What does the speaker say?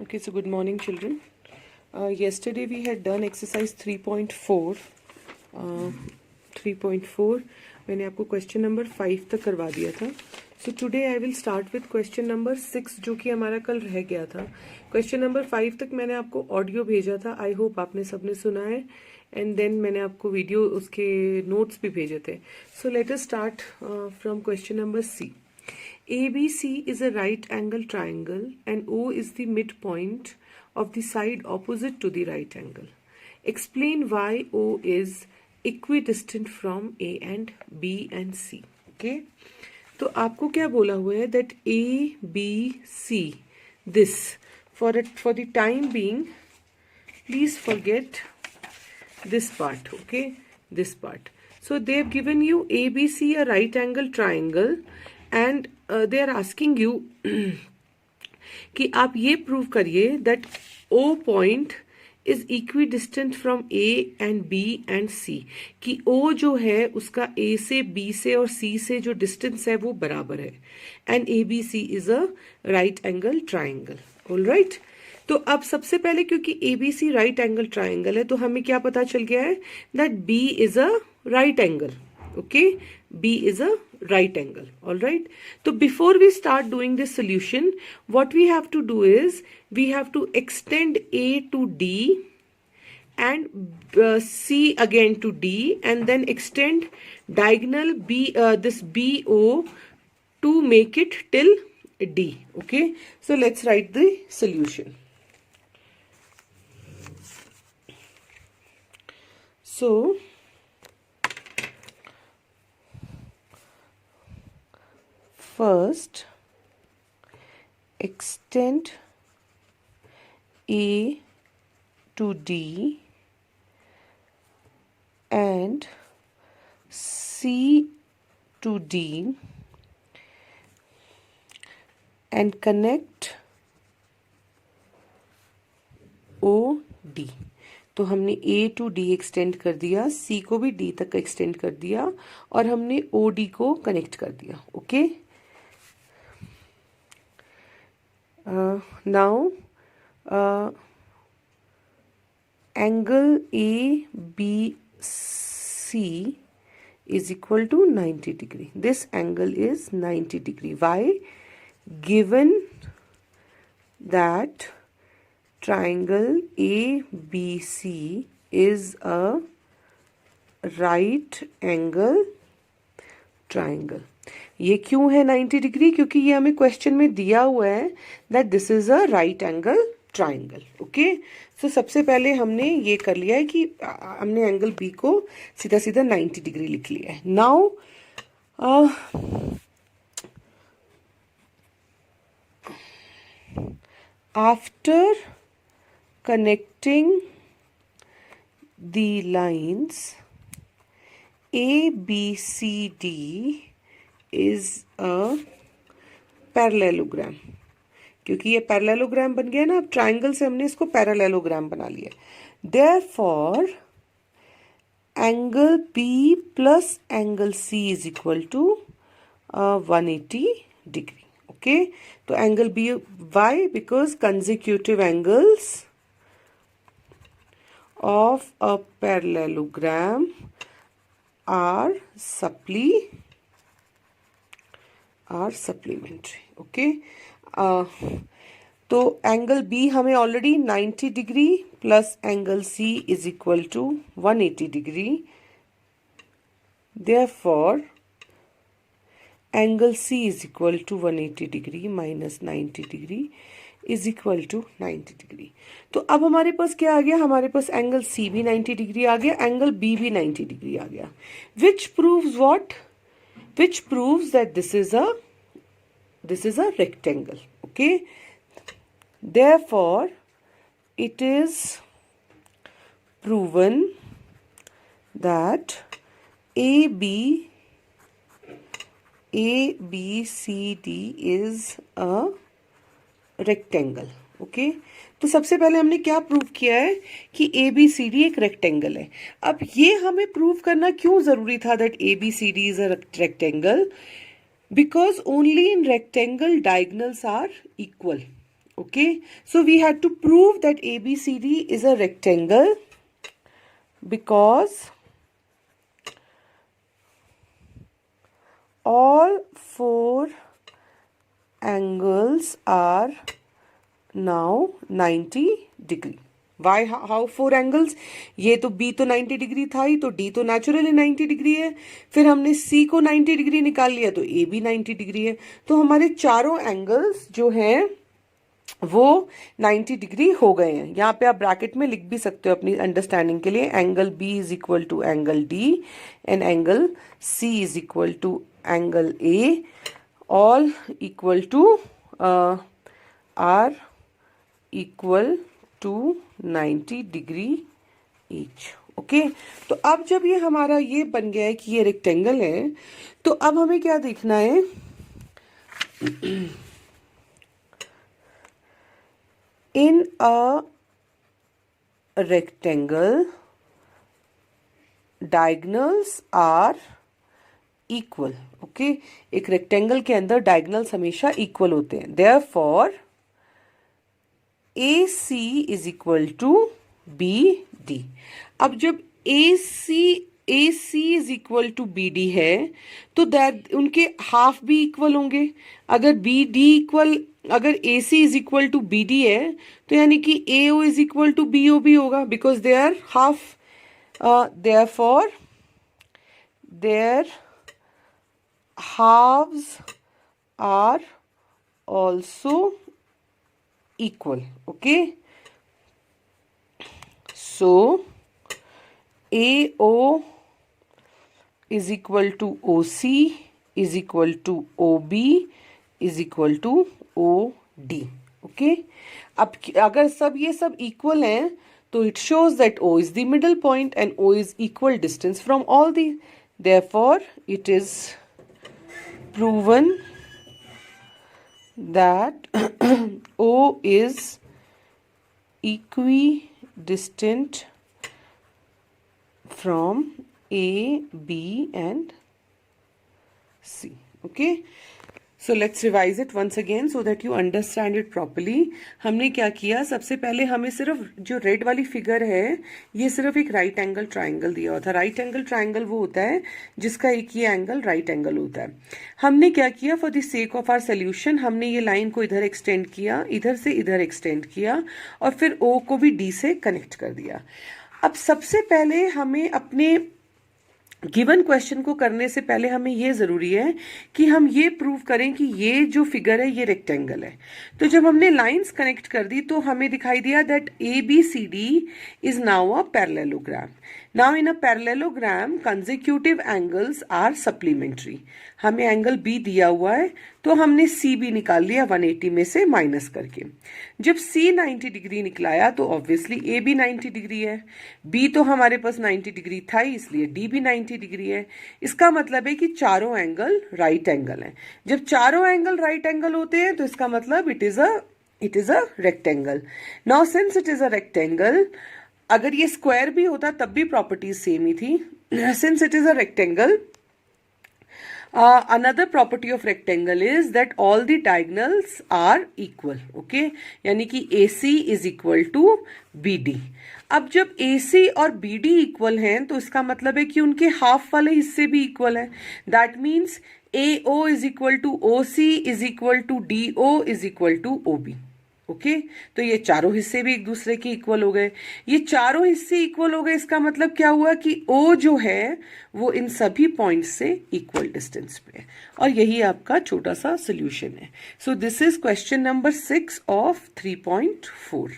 Okay, so good morning, children. Yesterday we had done exercise 3.4. 3.4 मैंने आपको question number 5 तक करवा दिया था. So today I will start with question number 6 जो कि हमारा कल रह गया था. क्वेश्चन नंबर 5 तक मैंने आपको ऑडियो भेजा था. आई होप आपने सबने सुना है. एंड देन मैंने आपको वीडियो उसके नोट्स भी भेजे थे. So let us start from question number C. ABC is a right angle triangle and O is the midpoint of the side opposite to the right angle. Explain why O is equidistant from A and B and C. Okay? तो आपको क्या बोला हुआ है that A, B, C, this for the time being, please forget this part. Okay? This part. So they have given you ABC a right angle triangle and they are asking you कि आप ये prove करिए that O point is equidistant from A and B and C. कि O जो है उसका A से B से और C से जो डिस्टेंस है वो बराबर है. And ABC is a right angle triangle. All right? तो अब सबसे पहले क्योंकि ABC राइट एंगल ट्राइंगल है तो हमें क्या पता चल गया है that B is a right angle. Okay, B is a right angle. All right. So before we start doing this solution, what we have to do is we have to extend A to D and C again to D and then extend diagonal B this BO to make it till D. Okay. So let's write the solution. So first extend A to D and C to D and connect OD. तो हमने A to D extend कर दिया, C को भी D तक extend कर दिया और हमने OD को कनेक्ट कर दिया. Okay. Now angle ABC is equal to 90 degree. This angle is 90 degree. Why? Given that triangle ABC is a right angle triangle. ये क्यों है 90 डिग्री? क्योंकि ये हमें क्वेश्चन में दिया हुआ है that this is a right angle triangle. Okay. So सबसे पहले हमने ये कर लिया है कि हमने एंगल बी को सीधा सीधा 90 डिग्री लिख लिया है. Now after connecting the lines ABCD is a parallelogram. क्योंकि ये पैरेललोग्राम बन गया ना, अब ट्राइंगल से हमने इसको पैरेललोग्राम बना लिया. Therefore angle B plus angle C is equal to 180 degree. Okay. तो angle B, why? Because consecutive angles of a parallelogram are supplementary. Okay. तो एंगल बी हमें already 90 degree plus angle C is equal to 180 degree. Therefore angle C is equal to 180 degree minus 90 degree is equal to 90 degree. तो अब हमारे पास क्या आ गया? हमारे पास angle C भी 90 degree आ गया, एंगल बी भी 90 डिग्री आ गया. Which proves what? Which proves that this is a rectangle. Okay. Therefore it is proven that ABCD is a rectangle. Okay. तो सबसे पहले हमने क्या प्रूव किया है कि ABCD एक रेक्टेंगल है. अब ये हमें प्रूव करना क्यों जरूरी था that ABCD is a rectangle? Because only in rectangle diagonals are equal. Okay, so we had to prove that ABCD is a rectangle because all four angles are now 90 degree. Why? How four angles? ये तो B तो 90 degree था ही, तो D तो naturally 90 degree है, फिर हमने C को 90 डिग्री निकाल लिया तो A भी 90 डिग्री है, तो हमारे चारों एंगल्स जो हैं वो 90 डिग्री हो गए हैं। यहाँ पे आप ब्रैकेट में लिख भी सकते हो अपनी अंडरस्टैंडिंग के लिए, angle B is equal to angle D and angle C is equal to angle A, all equal to are equal to 90 degree each. Okay, तो अब जब ये हमारा ये बन गया है कि ये रेक्टेंगल है, तो अब हमें क्या देखना है, in a rectangle diagonals are equal. Okay, एक रेक्टेंगल के अंदर डायगोनल्स हमेशा इक्वल होते हैं, therefore AC is equal to BD। अब जब AC is equal to BD है तो दैट उनके हाफ भी इक्वल होंगे। अगर अगर AC is equal to BD है तो यानी कि AO is equal to BO भी होगा, because they are half, therefore their halves are also equal. Okay, so AO is equal to OC is equal to OB is equal to OD. Okay, अब अगर ये सब equal हैं तो it shows that O is the middle point and O is equal distance from all the, therefore it is proven that O is equidistant from A, B and C. Okay, so let's revise it once again so that you understand it properly. हमने क्या किया, सबसे पहले हमें सिर्फ जो red वाली figure है ये सिर्फ एक राइट एंगल ट्राइंगल दिया हुआ था। राइट एंगल ट्राइंगल वो होता है जिसका एक ही एंगल राइट एंगल होता है। हमने क्या किया, for the sake of our solution हमने ये लाइन को इधर एक्सटेंड किया, इधर से इधर एक्सटेंड किया और फिर O को भी D से कनेक्ट कर दिया। अब सबसे पहले हमें अपने गिवन क्वेश्चन को करने से पहले हमें ये जरूरी है कि हम ये प्रूव करें कि ये जो फिगर है ये रेक्टेंगल है। तो जब हमने लाइंस कनेक्ट कर दी तो हमें दिखाई दिया that ABCD is now a parallelogram. Now in a parallelogram consecutive angles are supplementary. हमें एंगल B दिया हुआ है तो हमने C भी निकाल लिया 180 में से माइनस करके। जब C 90 डिग्री निकलाया तो ऑब्वियसली A भी 90 डिग्री है, B तो हमारे पास 90 डिग्री था ही इसलिए D भी 90 डिग्री है। इसका मतलब है कि चारों एंगल राइट एंगल हैं। जब चारों एंगल राइट एंगल होते हैं तो इसका मतलब it is a rectangle. Now since it is a rectangle, अगर ये स्क्वायर भी होता तब भी प्रॉपर्टीज सेम ही थी। Since it is a rectangle, another property of rectangle is that all the diagonals are equal. Okay, यानी कि AC is equal to BD। अब जब AC और BD इक्वल हैं तो इसका मतलब है कि उनके हाफ वाले हिस्से भी इक्वल हैं। That means AO is equal to OC is equal to DO is equal to OB। Okay, तो ये चारों हिस्से भी एक दूसरे के इक्वल हो गए। ये चारों हिस्से इक्वल हो गए, इसका मतलब क्या हुआ कि O जो है वो इन सभी पॉइंट्स से इक्वल डिस्टेंस पे है, और यही आपका छोटा सा सोल्यूशन है। So this is question number 6 of 3.4।